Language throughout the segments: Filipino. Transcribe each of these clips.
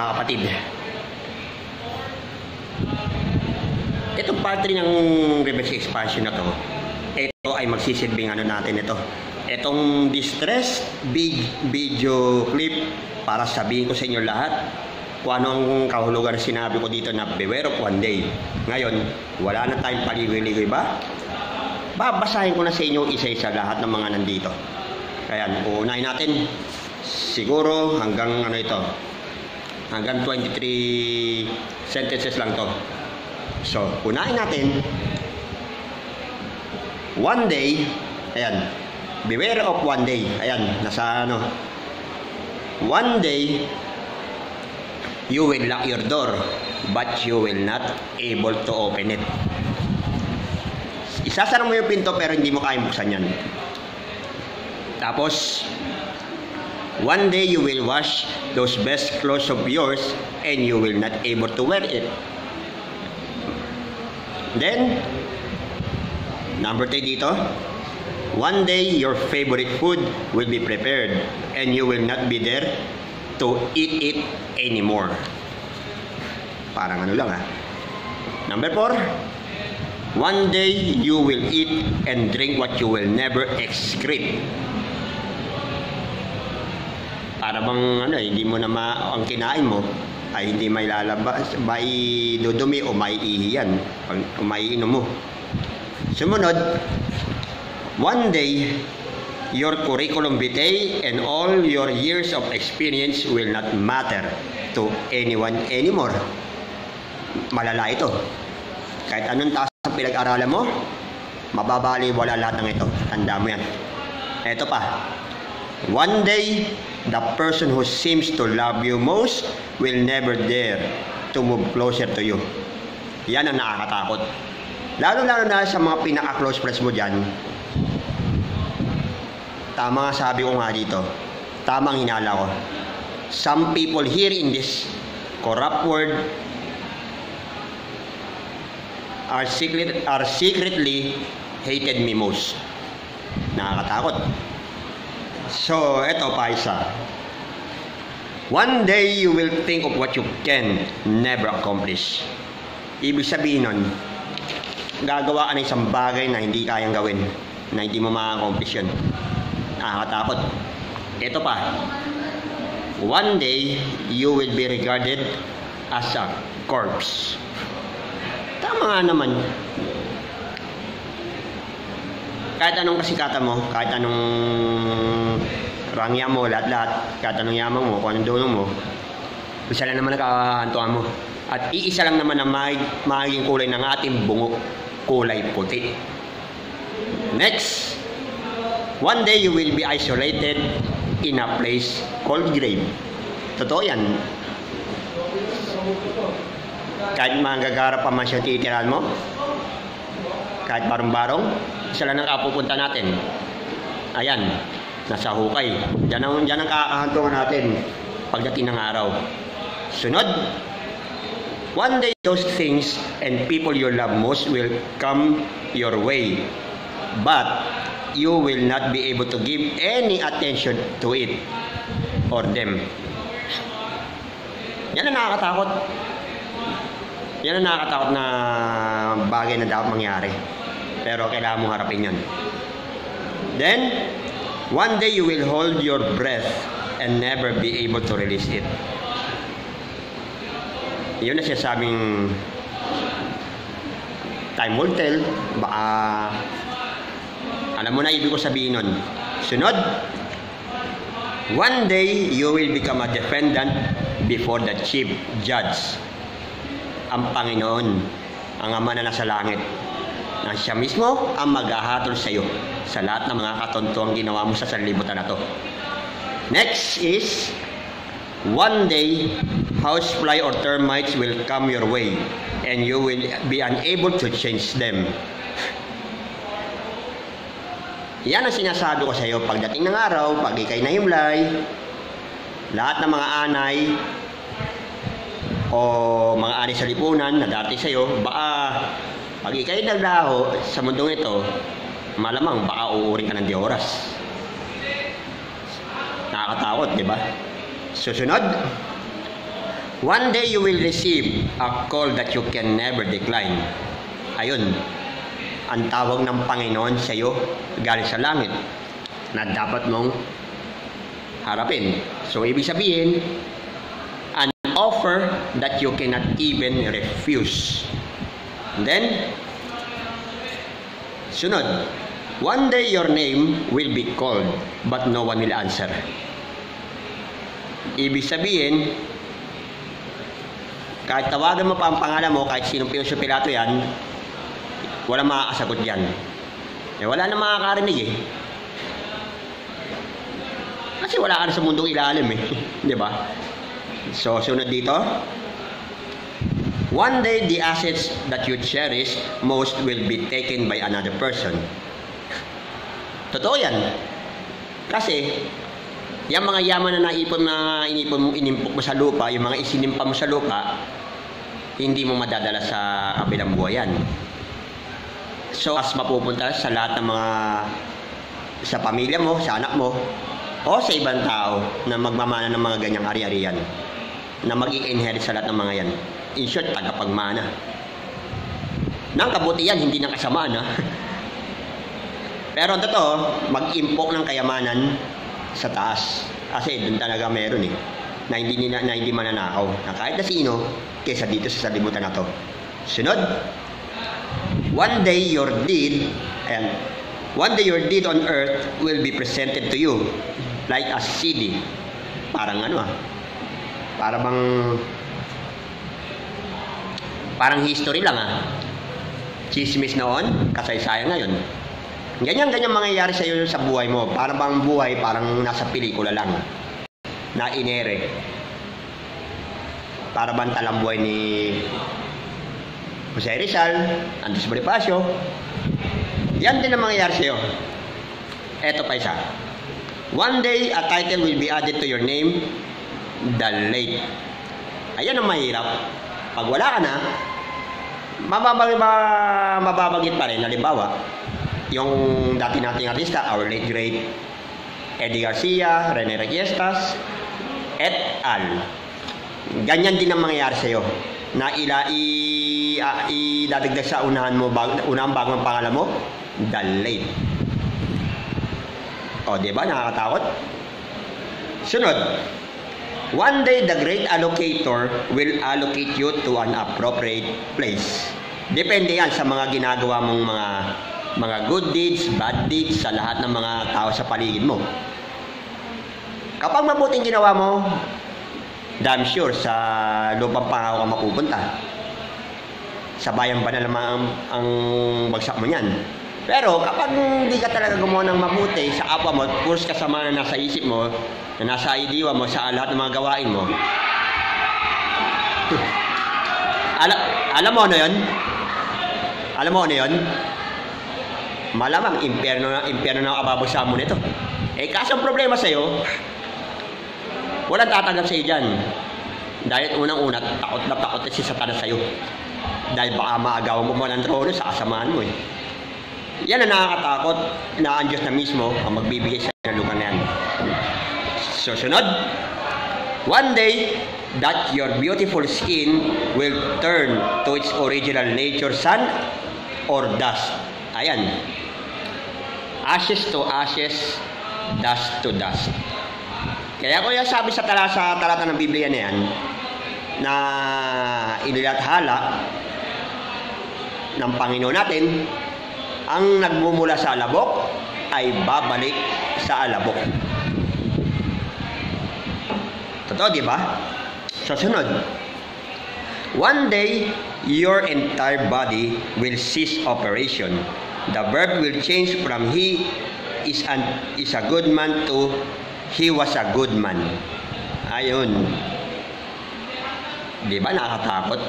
mga kapatid. Itong part 3 ng reverse expansion na to, ito ay magsisilbing ano natin ito. Itong distress video clip para sabihin ko sa inyo lahat kung anong kahulugan sinabi ko dito na beware of one day. Ngayon, wala na tayong paligoy-ligoy ba? Babasahin ko na sa inyo isa-isa lahat ng mga nandito. Kaya uunahin natin siguro hanggang ano ito, hanggang 23 sentences lang to. So, unahin natin. One day, ayan, beware of one day. Ayan, nasa ano. One day, you will lock your door, but you will not able to open it. Isasara mo yung pinto pero hindi mo kaya buksan yan. Tapos, one day you will wash those best clothes of yours and you will not able to wear it. Then, number 3 dito, one day your favorite food will be prepared and you will not be there to eat it anymore. Parang ano lang ha. Number 4, one day you will eat and drink what you will never excrete. Para bang ano, hindi mo na ang kinain mo ay hindi may lalabas, may dudumi o may ihiyan o may inom mo. Sumunod, one day your curriculum vitae and all your years of experience will not matter to anyone anymore. Malala ito. Kahit anong taas ang pinag-aralan mo, mababaliwala lahat ng ito. Tanda mo yan. Ito pa. One day, the person who seems to love you most will never dare to move closer to you. Yan ang nakakatakot. Lalo-lalo na sa mga pinaka-close friends mo dyan. Tama nga sabi ko nga dito. Tamang hinala ko. Some people here in this corrupt world are secretly hated me most. Nakakatakot. So, eto pa isa. One day you will think of what you can never accomplish. Ibig sabihin nun, gagawa ka ng isang bagay na hindi kayang gawin, na hindi mo ma-accomplish yun. Nakakatakot. Ito pa. One day you will be regarded as a corpse. Tama nga naman. Kahit anong kasikatan mo, kahit anong rangya mo, lahat-lahat, kahit anong yaman mo, kung anong dulo mo, isa lang naman nakakantuan mo. At iisa lang naman ang magiging kulay ng ating bungo, kulay puti. Next, one day you will be isolated in a place called grave. Totoo yan. Kahit manggagara pa man siya titirahan mo, kahit barong-barong, isa lang ang kapupunta natin. Ayan, nasa hukay. Diyan ang kakahantungan natin pagdating ng araw. Sunod, one day those things and people you love most will come your way. But you will not be able to give any attention to it or them. Yan ang nakakatakot. Yan ang nakakatakot na bagay na dapat mangyari. Pero kailangan mong harapin yan. Then, one day you will hold your breath and never be able to release it. Yun na siya sabing time will tell. Baka alam mo na ibig ko sabihin nun. Sunod, one day you will become a defendant before the chief judge. Ang Panginoon, ang Ama na nasa langit, na siya mismo ang maghahatol sa iyo sa lahat ng mga katontoang ginawa mo sa sanlibutan na to. Next is, one day, housefly or termites will come your way and you will be unable to change them. Yan ang sinasabi ko sa iyo pagdating ng araw, pag ikay nahimlay, lahat ng mga anay o mga anay sa lipunan na dati sa iyo, baka pag ikay naglaho sa mundong ito, malamang baka uuring ka ng Dioras. Nakakatakot, di ba? Susunod, One day you will receive a call that you can never decline. Ayun, ang tawag ng Panginoon sa iyo galing sa langit na dapat mong harapin. So, ibig sabihin, an offer that you cannot even refuse. And then, sunod, one day your name will be called, but no one will answer. Ibig sabihin, kahit tawagan mo pa ang pangalan mo, kahit sinong Poncio Pilato yan, walang makakasagot yan. Wala na makakarinig eh. Kasi wala ka na sa mundong ilalim eh. Di ba? So, sunod dito. One day, the assets that you cherish most will be taken by another person. Totoo yan. Kasi, yung mga yaman na inimpok mo sa lupa, yung mga isinimpa mo sa lupa, hindi mo madadala sa kabilang buhay yan. So, as mapupunta sa lahat ng mga, sa pamilya mo, sa anak mo, o sa ibang tao na magmamana ng mga ganyang ari-arian, na mag-i-inherit sa lahat ng mga yan. In short, tagapagmana. Nang kabutihan, hindi ng kasamaan, ha? Pero ang totoo, mag-impok ng kayamanan sa taas. Kasi doon talaga meron eh. Na hindi mananakaw. Na kahit na sino, kesa dito sa salibutan na to. Sunod. One day your deed on earth will be presented to you like a CD. Parang parang history lang Chismis noon, kasaysayan ngayon. Ganyan mangyayari sa iyo sa buhay mo. Parang bang buhay, parang nasa pelikula lang. Na inere. Para bang talambuhay ni Jose Rizal, Andres Bonifacio. Yan din ang mangyayari sa iyo. Eto pa isa. One day, a title will be added to your name, the late. Ayan ang mahirap. Pag wala ka na, mababagit pa rin. Halimbawa, yung dati nating artista, our late great Eddie Garcia, Rene Requiestas, et al. Ganyan din ang mangyayari sa iyo. Na idadagdag sa unahan bagong pangalan mo, the late. O, diba? Nakakatakot? Sunod. One day, the great allocator will allocate you to an appropriate place. Depende yan sa mga ginagawa mong mga good deeds, bad deeds, sa lahat ng mga tao sa paligid mo. Kapag mabuting ginawa mo, damn sure sa lupang pangako ka mapupunta. Sa bayan ba na lamang ang bagsak mo niyan? Pero kapag hindi ka talaga gumawa ng mabuti sa kapwa mo, puros kasama na nasa isip mo, na nasa idiwa mo, sa lahat ng mga gawain mo, alam mo ano yun? Alam mo ano yun? Malamang impyerno na kababagsakan mo nito. Kaso ang problema sa'yo, walang tatanggap sa'yo dyan. Dahil unang-una, takot na si Satanas sa'yo. Dahil baka maagawan mo ng trono sa kasamaan mo Yan ang nakakatakot na ang Diyos na mismo ang magbibigay sa ng lugar na yan. So, sunod. One day, that your beautiful skin will turn to its original nature, sand or dust. Ayan. Ashes to ashes, dust to dust. Kaya ko yung sabi sa talata ng Biblia na yan, na inilathala ng Panginoon natin, ang nagmumula sa alabok ay babalik sa alabok. Totoo, di ba? So, sunod. One day, your entire body will cease operation. The verb will change from he is a good man to he was a good man. Ayun. Di ba nakakatakot?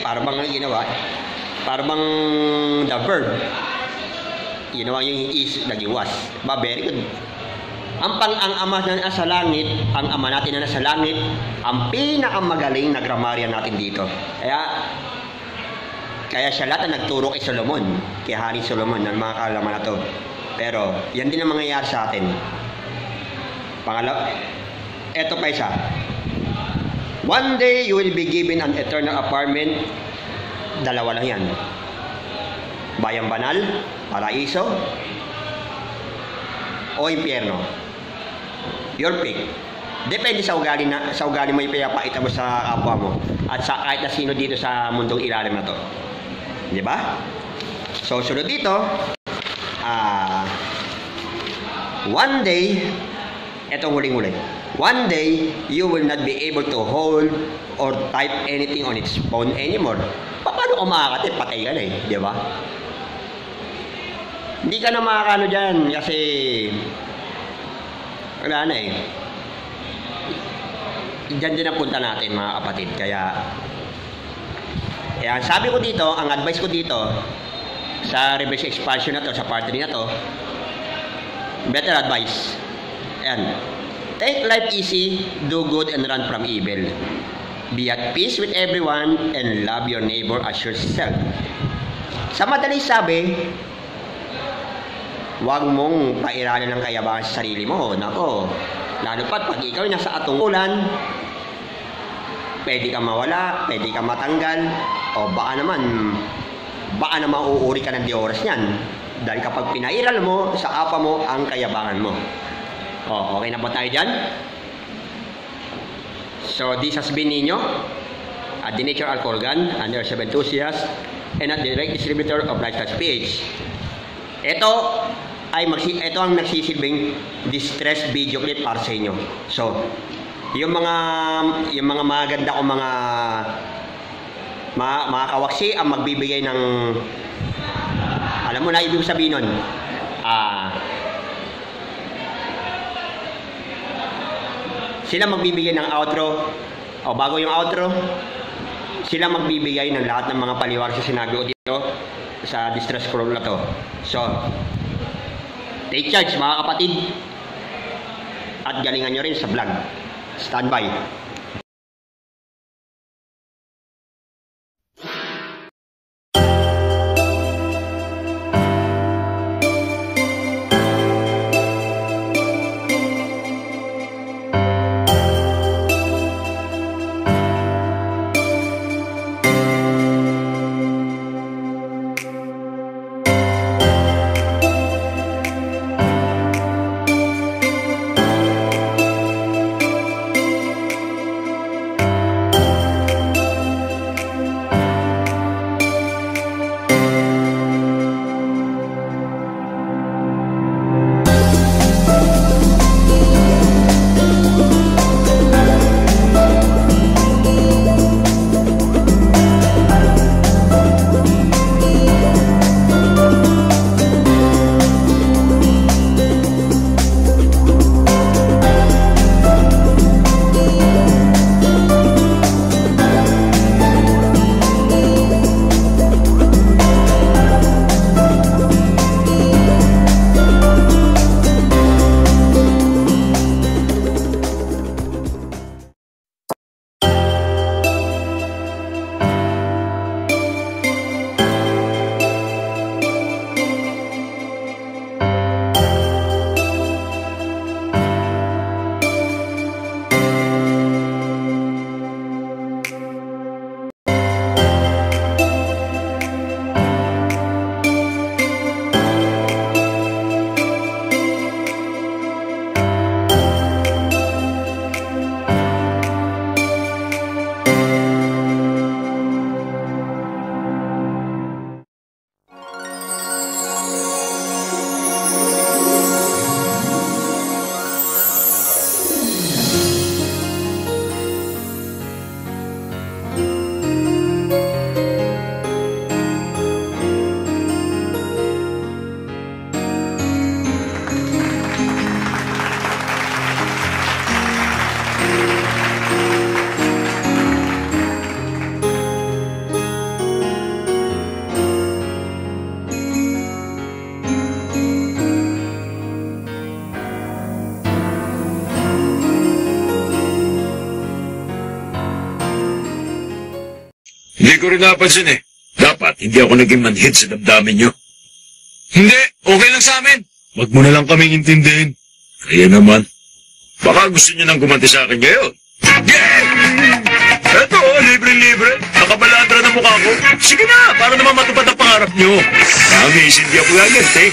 Para bang ginawa? Para bang the verb. Ginawa yung is, naging was. Very good. Ang ama na nasa langit, ang ama natin na nasa langit, ang pinakamagaling na grammarian natin dito. Kaya siya lahat ang nagturo kay Solomon, kay Hari Solomon, ng mga kaalaman na to. Pero, yan din ang mangyayari sa atin. Eto pa isa. One day, you will be given an eternal apartment. Dalawa lang yan. Bayang banal, paraiso, o impyerno. Your pick. Depende sa ugali mo ipapakita mo sa kapwa mo at sa kahit na sino dito sa mundong ilalim na to. Di ba? So, sunod dito, one day, etong huling-huli. One day, you will not be able to hold or type anything on its phone anymore. Paano kung makakatip? Patay ka na eh. Di ba? Hindi ka na makakano dyan kasi wala na eh. Diyan din ang punta natin mga kapatid. Kaya sabi ko dito, ang advice ko dito sa reverse expansion na to, sa part 3 na to, better advice. Ayan. Take life easy, do good, and run from evil. Be at peace with everyone and love your neighbor as yourself. Sa madaling sabi, huwag mong pairalan ng kayabangan sa sarili mo. Nako, lalo pat pag ikaw nasa atungulan, pwede ka mawala, pwede ka matanggal, o baka naman uuri ka ng di oras niyan. Dahil kapag pinairal mo sa apa mo ang kayabangan mo. O, okay na ba tayo dyan? So, this has been Nino, a Denatured Alcorgan, an airserve enthusiast, and a direct distributor of Lifestyle PH. Ito ang nagsisilbing distress video clip para sa inyo. So, yung mga maganda o mga kawaksi ang magbibigay ng, alam mo na ibig sabihin nun, sila magbibigay ng outro o bago yung outro, sila magbibigay ng lahat ng mga paliwanag sa sinabi ko dito sa distress call na to. So, take charge mga kapatid at galingan nyo rin sa vlog. Stand by. Hindi ko rin napansin eh. Dapat hindi ako naging manhid sa damdamin nyo. Hindi, okay lang sa amin. Wag mo na lang kaming intindihin. Kaya naman, baka gusto nyo nang gumanti sa akin ngayon. Yeah! Eto, libre-libre. Nakabaladra na mukha ko. Sige na, para naman matupad ang pangarap nyo. Promise, hindi ako gaganti.